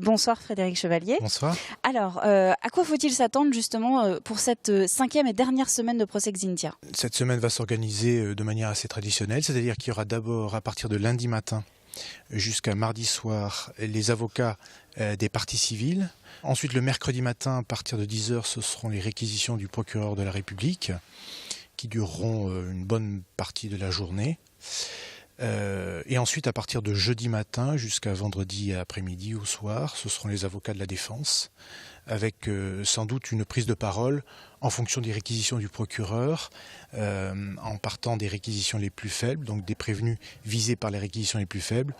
Bonsoir Frédéric Chevalier. Bonsoir. Alors, à quoi faut-il s'attendre justement pour cette cinquième et dernière semaine de procès Xynthia? Cette semaine va s'organiser de manière assez traditionnelle, c'est-à-dire qu'il y aura d'abord à partir de lundi matin jusqu'à mardi soir les avocats des parties civiles. Ensuite le mercredi matin à partir de 10 h ce seront les réquisitions du procureur de la République qui dureront une bonne partie de la journée. Et ensuite, à partir de jeudi matin jusqu'à vendredi après-midi au soir, ce seront les avocats de la défense, avec sans doute une prise de parole en fonction des réquisitions du procureur, en partant des réquisitions les plus faibles, donc des prévenus visés par les réquisitions les plus faibles,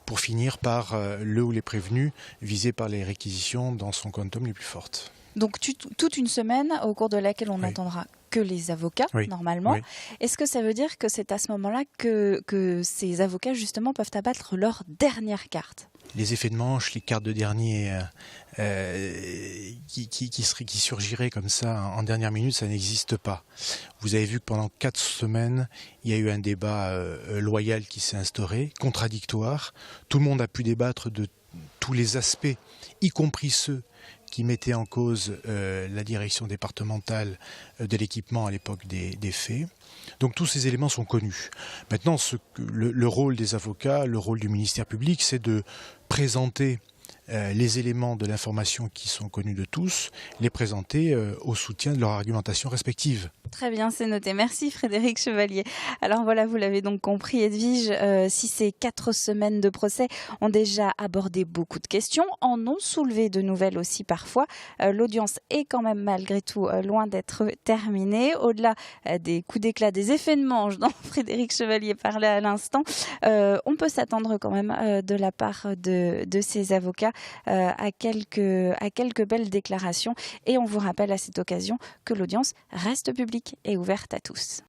pour finir par le ou les prévenus visés par les réquisitions dans son quantum les plus fortes. Donc toute une semaine au cours de laquelle on n'entendra que les avocats, normalement. Oui. Est-ce que ça veut dire que c'est à ce moment-là que ces avocats, justement, peuvent abattre leur dernière carte? Les effets de manche, les cartes de dernier qui surgiraient comme ça en dernière minute, ça n'existe pas. Vous avez vu que pendant 4 semaines, il y a eu un débat loyal qui s'est instauré, contradictoire. Tout le monde a pu débattre de tous les aspects, y compris ceux qui mettaient en cause la direction départementale de l'équipement à l'époque des faits. Donc tous ces éléments sont connus. Maintenant, le rôle des avocats, le rôle du ministère public, c'est de présenter les éléments de l'information qui sont connus de tous, les présenter au soutien de leur argumentation respective. Très bien, c'est noté. Merci Frédéric Chevalier. Alors voilà, vous l'avez donc compris, Edwige, si ces 4 semaines de procès ont déjà abordé beaucoup de questions, en ont soulevé de nouvelles aussi parfois, l'audience est quand même malgré tout loin d'être terminée. Au-delà des coups d'éclat, des effets de manche dont Frédéric Chevalier parlait à l'instant, on peut s'attendre quand même de la part de ces avocats à quelques belles déclarations. Et on vous rappelle à cette occasion que l'audience reste publique et ouverte à tous.